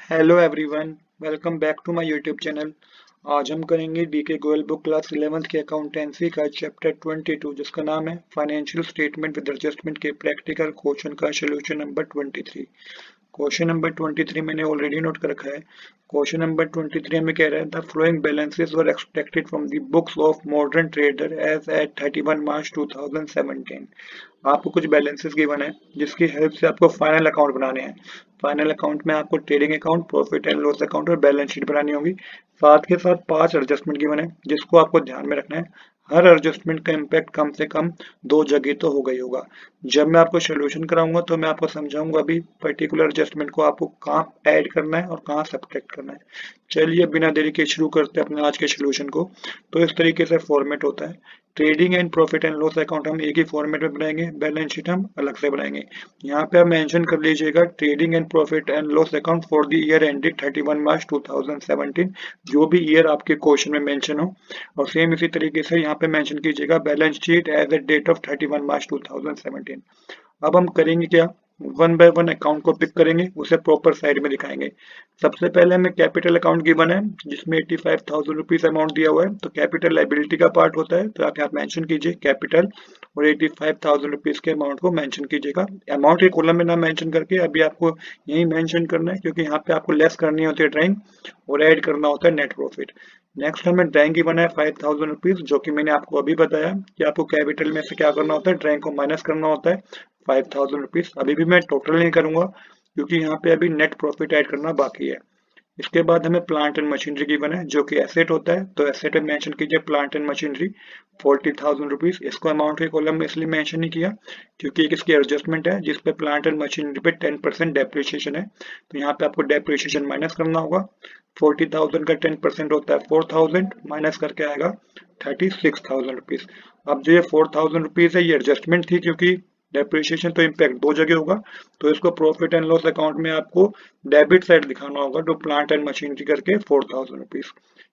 Hello everyone, welcome back to my YouTube channel. आज हम करेंगे DK Goyal book class 11th के अकाउंटेंसी का चैप्टर 22 जिसका नाम है फाइनेंशियल स्टेटमेंट विद एडजस्टमेंट के प्रैक्टिकल क्वेश्चन का सॉल्यूशन नंबर 23। क्वेश्चन नंबर 23 मैंने ऑलरेडी नोट कर रखा है। क्वेश्चन नंबर 23 हमें कह रहा है the flowing balances were extracted from the books of modern trader as at 31 March 2017। आपको कुछ बैलेंसेस गिवन है जिसकी हेल्प से आपको फाइनल अकाउंट बनाने हैं। फाइनल अकाउंट में आपको trading account, profit and loss account और बैलेंस शीट बनानी होगी। साथ के साथ 5 एडजस्टमेंट गिवन है जिसको आपको ध्यान में रखना है। हर एडजस्टमेंट का इम्पैक्ट कम से कम 2 जगह तो होगा ही होगा। जब मैं आपको सोल्यूशन कराऊंगा तो मैं आपको समझाऊंगा अभी पर्टिकुलर एडजस्टमेंट को आपको कहाँ ऐड करना है और कहाँ सब्ट्रैक्ट करना है। चलिए बिना देरी के शुरू करते हैं अपने आज के सोल्यूशन को। तो इस तरीके से फॉर्मेट होता है। Trading and profit and loss account हम एक ही फॉर्मेट में बनाएंगे, बैलेंस शीट हम अलग से बनाएंगे। यहाँ पे आप मेंशन कर लीजिएगा trading and profit and loss account for the year ended 31 March 2017, जो भी ईयर आपके क्वेश्चन में मेंशन हो। और सेम इसी तरीके से यहाँ पे मेंशन कीजिएगा balance sheet as a date of 31 March 2017। अब हम करेंगे क्या, वन बाय वन अकाउंट को पिक करेंगे, उसे प्रॉपर साइड में दिखाएंगे। सबसे पहले हमें कैपिटल अकाउंट गिवन है जिसमें 85,000 रुपीज अमाउंट दिया हुआ है, तो कैपिटल लाइबिलिटी का पार्ट होता है, तो आप यहाँ मेंशन कीजिए कैपिटल और 85,000 रुपीज के अमाउंट को मेंशन कीजिएगा। अमाउंट के कॉलम में ना मेंशन करके अभी आपको यही मेंशन करना है क्योंकि यहाँ पे आपको लेस करनी होती है ड्राइंग और ऐड करना होता है नेट प्रॉफिट। नेक्स्ट हमें ड्राइंग की बना है 5,000 रुपीज, जो कि मैंने आपको अभी बताया कि आपको कैपिटल में से क्या करना होता है, ड्राइंग को माइनस करना होता है 5,000 रुपीज। अभी भी मैं टोटल नहीं करूंगा क्योंकि यहाँ पे अभी नेट प्रॉफिट ऐड करना बाकी है। इसके बाद हमें प्लांट एंड मशीनरी गिवन है जो कि एसेट होता है, तो एसेट में मेंशन कीजिए प्लांट एंड मशीनरी 40,000 रुपीज। इसको अमाउंट के कॉलम में इसलिए मेंशन नहीं किया क्योंकि एक इसकी एडजस्टमेंट है जिसपे प्लांट एंड मशीनरी पे 10% डेप्रिसिएशन है, तो यहाँ पे आपको डेप्रिसिएशन माइनस करना होगा। 40,000 का 10% होता है 4,000, माइनस करके आएगा 36,000 रुपीज। अब जो ये 4,000 रुपीज है ये एडजस्टमेंट थी क्योंकि डेप्रिसिएशन तो इम्पैक्ट 2 जगह होगा, तो इसको प्रॉफिट एंड लॉस अकाउंट में आपको डेबिट साइड दिखाना होगा, तो प्लांट एंड मशीनरी करके 4,000 रुपीज।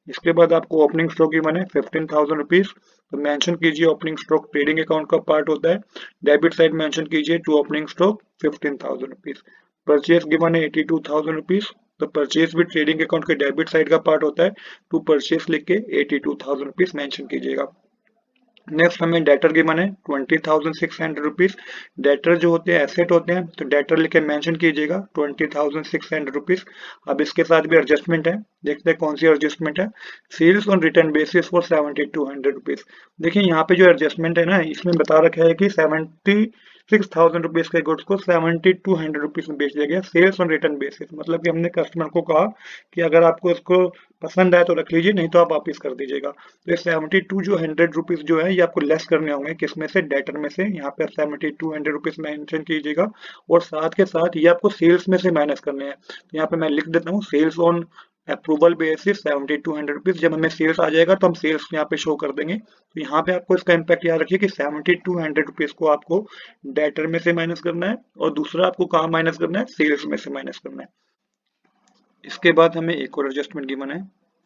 इसके बाद आपको ओपनिंग स्टॉक की बने 15,000 रुपीज, तो मेंशन कीजिए ओपनिंग स्टॉक ट्रेडिंग अकाउंट का पार्ट होता है, डेबिट साइड मेंशन कीजिए to opening stock 15,000 rupees. Purchase given है 82,000 रुपीज, तो परचेज भी ट्रेडिंग अकाउंट के डेबिट साइड का पार्ट होता है, टू परचेज लिख के 82,000 रुपीज मेंशन कीजिएगा। नेक्स्ट हमें डेटर गिवन है 20,600 रुपीज। डेटर जो होते हैं एसेट होते हैं, तो डेटर लिखे मेंशन कीजिएगा 20,600 रुपीज। अब इसके साथ भी एडजस्टमेंट है, देखते हैं कौन सी एडजस्टमेंट है। Sales on return basis for 7,200 rupees. देखिए यहाँ पे जो एडजस्टमेंट है ना, इसमें बता रखा है कि 76,000 रुपीज के गुड्स को 7,200 रुपीज में बेच दिया गया सेल्स ऑन रिटर्न बेसिस। मतलब कि हमने कस्टमर को कहा कि अगर आपको इसको पसंद आए तो रख लीजिए, नहीं तो आप वापिस कर दीजिएगा। तो ये 72 जो 100 रुपीज जो है ये आपको लेस करने होंगे, किसमें से, डेटर में से। यहाँ पे 72 रुपीज मेंशन कीजिएगा और साथ के साथ ये आपको सेल्स में से माइनस करने हैं, तो यहाँ पे मैं लिख देता हूँ sales on approval basis 7200 rupees. जब हमें सेल्स आ जाएगा तो हम सेल्स यहाँ पे शो कर देंगे, तो यहाँ पे आपको इसका इम्पैक्ट याद रखिए कि 7200 रुपीज को आपको डेटर में से माइनस करना है और दूसरा आपको कहाँ माइनस करना है, सेल्स में से माइनस करना है। इसके बाद हमें एक और एडजस्टमेंट गिवन है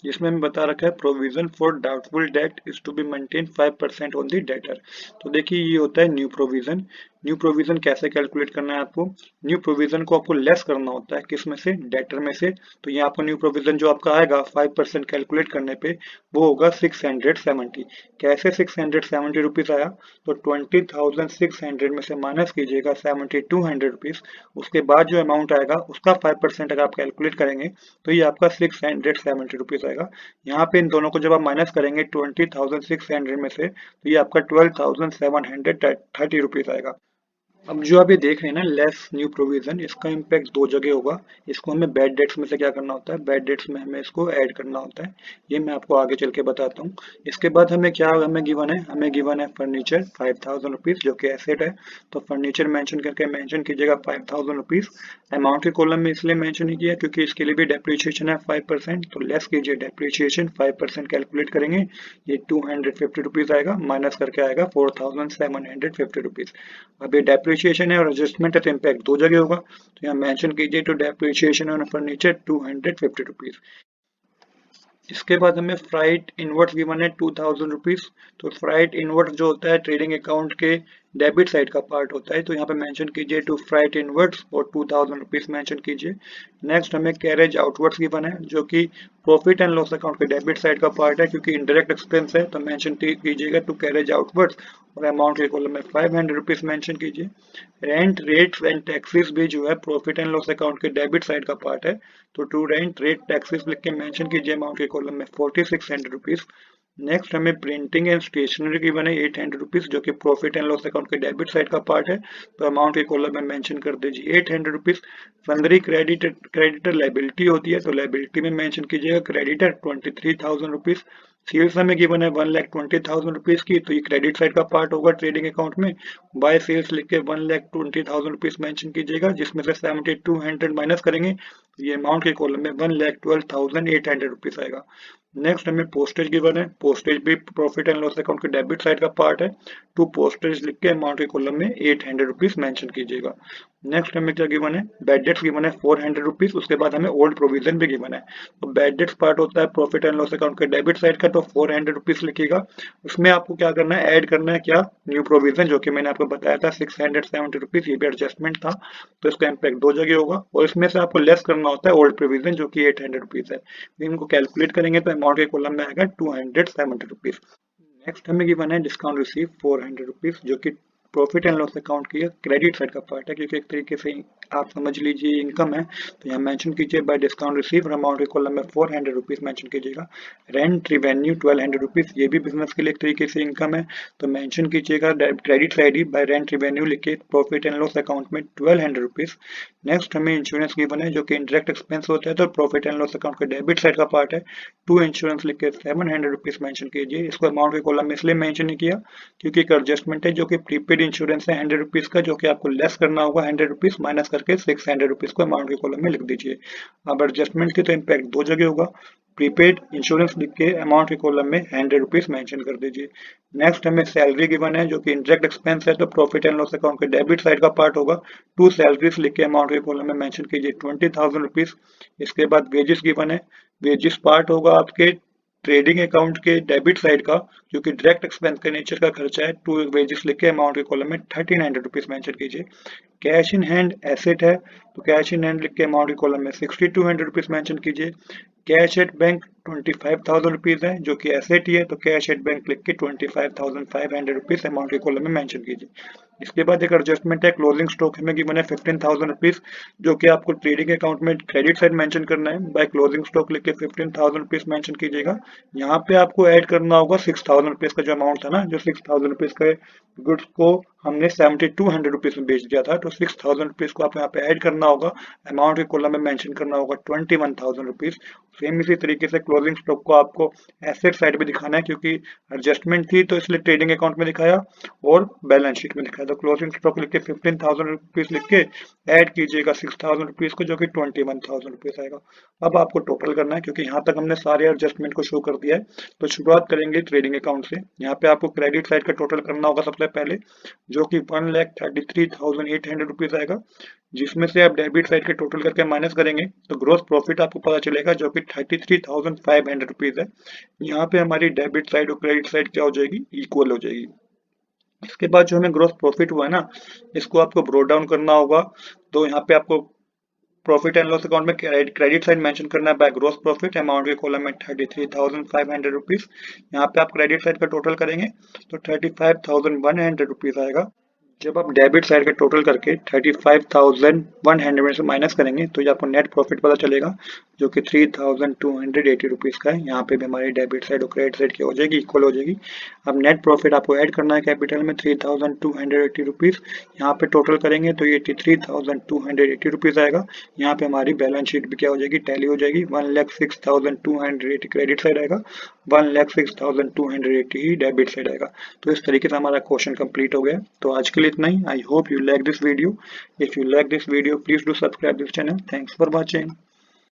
जिसमें हमें बता रखा है provision for doubtful debt is to be maintain 5% on the debtor. तो देखिए ये होता है न्यू प्रोविजन। न्यू प्रोविजन कैसे कैलकुलेट करना है आपको, न्यू प्रोविजन को आपको लेस करना होता है, किस में से, डेटर में से। तो ये आपको न्यू प्रोविजन जो आपका आएगा 5% कैलकुलेट करने पे वो होगा 670। कैसे 670 रुपीज आया, तो 20,600 में से माइनस कीजिएगा 7,200 रुपीज। उसके बाद जो अमाउंट आएगा उसका 5% अगर आप कैलकुलेट करेंगे तो ये आपका 670 रुपीज आएगा। यहाँ पे इन दोनों को जब आप माइनस करेंगे 20,600 में से, तो ये आपका 12,730 रुपीज आएगा। अब जो आप ये देख रहे हैं ना लेस न्यू प्रोविजन, इसका इम्पैक्ट 2 जगह होगा। इसको हमें बैड डेट्स में से क्या करना होता है, बैड डेट्स में हमें इसको ऐड करना होता है, ये मैं आपको आगे चल के बताता हूँ। इसके बाद हमें क्या हमें गिवन है, हमें गिवन है फर्नीचर 5,000 रुपीज जो कि एसेट है, तो फर्नीचर मेंशन करके मेंशन कीजिएगा 5,000 रुपीज। अमाउंट के कॉलम में इसलिए मेंशन नहीं किया क्योंकि इसके लिए भी डेप्रिसिएशन है 5%, तो लेस कीजिए डेप्रिसिएशन 5% कैलकुलेट करेंगे, ये 250 रुपीज आएगा, माइनस करके आएगा 4,750 रुपीज। अब ये डेप्रिसिएशन है और एडजस्टमेंट है तो इम्पैक्ट 2 जगह होगा, तो यहाँ मेंशन कीजिए to depreciation on furniture 250 rupees. इसके बाद हमें फ्राइट इनवर्ट्स गिवन है 2,000 रुपीज। तो फ्राइट इनवर्ट्स जो होता है ट्रेडिंग अकाउंट के डेबिट साइड का पार्ट होता है। तो यहाँ पे मेंशन कीजिए टू फ्राइट इनवर्ड्स और 2000 रुपीज मेंशन कीजिए। नेक्स्ट हमें कैरेज आउटवर्ड्स गिवन है जो कि प्रॉफिट एंड लॉस अकाउंट के डेबिट साइड का पार्ट है, क्योंकि इनडायरेक्ट एक्सपेंस है तो मेंशन कीजिएगा टू कैरेज आउटवर्ड्स और अमाउंट के कॉलम में 500 रुपीज मेंशन कीजिए। रेंट रेट्स एंड टैक्सेस भी जो है प्रॉफिट एंड लॉस अकाउंट के डेबिट साइड का पार्ट है, तो टू रेंट रेट टैक्सेस लिख के मेंशन कीजिए अमाउंट के कॉलम में 4600 रुपीज। नेक्स्ट हमें प्रिंटिंग एंड स्टेशनरी की बने 800 रुपीज जो कि प्रॉफिट एंड लॉस अकाउंट के डेबिट साइड का पार्ट है, तो अमाउंट के कॉलम में मेंशन कर दीजिए 800 रुपीज। सन्दरी क्रेडिटर लाइबिलिटी होती है तो लाइबिलिटी में मेंशन कीजिएगा क्रेडिटर 23,000 रुपीज। सेल्स हमें गिवन है 1,20,000 रुपीज की, तो ये क्रेडिट साइड का पार्ट होगा ट्रेडिंग अकाउंट में। बाय सेल्स लिख के 1,20,000 रुपीज मेंशन कीजिएगा, जिसमें से 7200 माइनस करेंगे तो ये अमाउंट के कॉलम में 1,12,800 रुपीज आएगा। नेक्स्ट हमें पोस्टेज गिवन है, पोस्टेज भी प्रॉफिट एंड लॉस अकाउंट के डेबिट साइड का पार्ट है, टू पोस्टेज लिख के अमाउंट के कॉलम में 800 रुपीज मेंशन कीजिएगा। नेक्स्ट हमें क्या गिवन है, बैड डेट्स गिवन है 400 रुपीज, उसके बाद हमें ओल्ड प्रोविजन भी गिवन है। तो बैड डेट्स पार्ट होता है प्रॉफिट एंड लॉस अकाउंट के डेबिट साइड का, तो 400 रुपीज लिखिएगा। उसमें आपको क्या करना है, ऐड करना है क्या, न्यू प्रोविजन, जो कि मैंने आपको बताया था 670 रुपीज, ये भी एडजस्टमेंट था तो इसका इम्पैक्ट दो जगह होगा, और इसमें से आपको लेस करना होता है ओल्ड प्रोविजन जो कि 800 रुपीज है। इनको कैलकुलेट करेंगे तो अमाउंट के कॉलम में आएगा 270 रुपीज। नेक्स्ट हमें गिवन है डिस्काउंट रिसीव 400 रुपीज जो कि प्रॉफिट एंड लॉस अकाउंट की क्रेडिट साइड का पार्ट है, क्योंकि एक तरीके से आप समझ लीजिए इनकम है, तो यहाँ मेंशन कीजिए बाय डिस्काउंट रिसीव अमाउंट के कॉलम में 400 रुपीज मेंशन कीजिएगा। रेंट रिवेन्यू 1200 रुपीज, ये भी बिजनेस के लिए एक तरीके से इनकम है, तो मेंशन कीजिएगा क्रेडिट साइड ही बाय रेंट रिवेन्यू लिख के प्रॉफिट एंड लॉस अकाउंट में 1200 रुपीज। नेक्स्ट हमें इंश्योरेंस गिवन है जो कि इंडायरेक्ट एक्सपेंस होता है, तो प्रॉफिट एंड लॉस अकाउंट के डेबिट साइड का पार्ट है, टू इंश्योरेंस लिख के 700 रुपीज मेंशन कीजिए। इसको अमाउंट के कॉलम में इसलिए मेंशन नहीं किया क्योंकि एक एडजस्टमेंट है जो कि प्रीपेड इंश्योरेंस है 100 रुपीज का, जो कि आपको लेस करना होगा 100 रुपीज माइनस करके 600 रुपीज को अमाउंट के कॉलम में लिख दीजिए। अब एडजस्टमेंट की तो इम्पैक्ट दो जगह होगा, प्रीपेड इंश्योरेंस लिख के अमाउंट के कॉलम में 100 रुपीज मेंशन कर दीजिए। नेक्स्ट हमें सैलरी गिवन है जो कि इंडायरेक्ट एक्सपेंस है, तो प्रॉफिट एंड लॉस अकाउंट के डेबिट साइड का पार्ट होगा, टू सैलरीज लिख के अमाउंट के कॉलम में मेंशन कीजिए 20,000 रुपीज। इसके बाद वेजेस गिवन है, वेजेस पार्ट होगा आपके ट्रेडिंग अकाउंट के डेबिट साइड का, जो कि डायरेक्ट एक्सपेंस के नेचर का खर्चा है, टू वेजेस लिख के अमाउंट के कॉलम में 1300 रुपीज मेंशन कीजिए। कैश इन हैंड एसेट है, तो कैश इन हैंड लिख के अमाउंट के कॉलम में 6200 रुपीज मेंशन कीजिए। कैश एट बैंक 25,000 रुपीज है जो कि एसेट ही है, तो कैश एट बैंक लिख के 25,500 रुपीज अमाउंट के कॉलम में मेंशन कीजिए। इसके बाद एक एडजस्टमेंट है, क्लोजिंग स्टॉक हमें गिवन है 15,000 रुपीज जो कि आपको ट्रेडिंग अकाउंट में क्रेडिट साइड मेंशन करना है, बाय क्लोजिंग स्टॉक लिख के 15,000 रुपीज मेंशन कीजिएगा। यहाँ पे आपको ऐड करना होगा 6,000 रुपीज का जो अमाउंट था ना, जो 6,000 रुपीज का गुड्स को हमने 7,200 रुपीज में बेच दिया था, तो 6,000 रुपीज को आप यहाँ पे ऐड करना होगा, अमाउंट के कॉलम में मेंशन करना होगा 21,000 रुपीज। सेम इसी तरीके से क्लोजिंग स्टॉक को आपको एसेट साइड में दिखाना है, क्योंकि एडजस्टमेंट थी तो इसलिए ट्रेडिंग अकाउंट में दिखाया और बैलेंस शीट में दिखाया। तो क्लोजिंग स्टॉक लिख के 15,000 रुपीज लिख के ऐड कीजिएगा 6,000 रुपीज को, जो कि 21,000 रुपीज आएगा। अब आपको टोटल करना है, क्योंकि यहाँ तक हमने सारे एडजस्टमेंट को शो कर दिया है, तो शुरुआत करेंगे ट्रेडिंग अकाउंट से। यहाँ पे आपको क्रेडिट साइड का टोटल करना होगा सबसे पहले, जो कि 1,33,800 रुपीज आएगा, जिसमें से आप डेबिट साइड के टोटल करके माइनस करेंगे तो ग्रोस प्रॉफिट आपको पता चलेगा जो कि 33,500 रुपीज है। यहाँ पे हमारी डेबिट साइड और क्रेडिट साइड क्या हो जाएगी, इक्वल हो जाएगी। इसके बाद जो हमें ग्रोस प्रॉफिट हुआ है ना, इसको आपको ब्रोड डाउन करना होगा, तो यहाँ पे आपको प्रॉफिट एंड लॉस अकाउंट में क्रेडिट साइड मेंशन करना है बाय ग्रोस प्रॉफिट, अमाउंट के कॉलम में 33,500 रुपीज। यहाँ पे आप क्रेडिट साइड का टोटल करेंगे तो 35,100 रुपीज आएगा। जब आप डेबिट साइड का टोटल करके 35,100 में से माइनस करेंगे तो ये आपको नेट प्रॉफिट पता चलेगा, जो कि 3,280 रुपीज़ का है। यहाँ पे भी हमारी डेबिट साइड और क्रेडिट साइड की हो जाएगी, इक्वल हो जाएगी। अब नेट प्रॉफिट आपको ऐड करना है कैपिटल में 3,280 रुपीज़, यहाँ पे टोटल करेंगे तो ये 83,280 रुपीज़ आएगा। यहाँ पे हमारी बैलेंस शीट भी क्या हो जाएगी, टैली हो जाएगी। 1,06,280 क्रेडिट साइड आएगा, 1,06,280 ही डेबिट साइड आएगा। तो इस तरीके से हमारा क्वेश्चन कंप्लीट हो गया। तो आज के लिए इतना ही। I hope you like this video. If you like this video, please do subscribe this channel. Thanks for watching.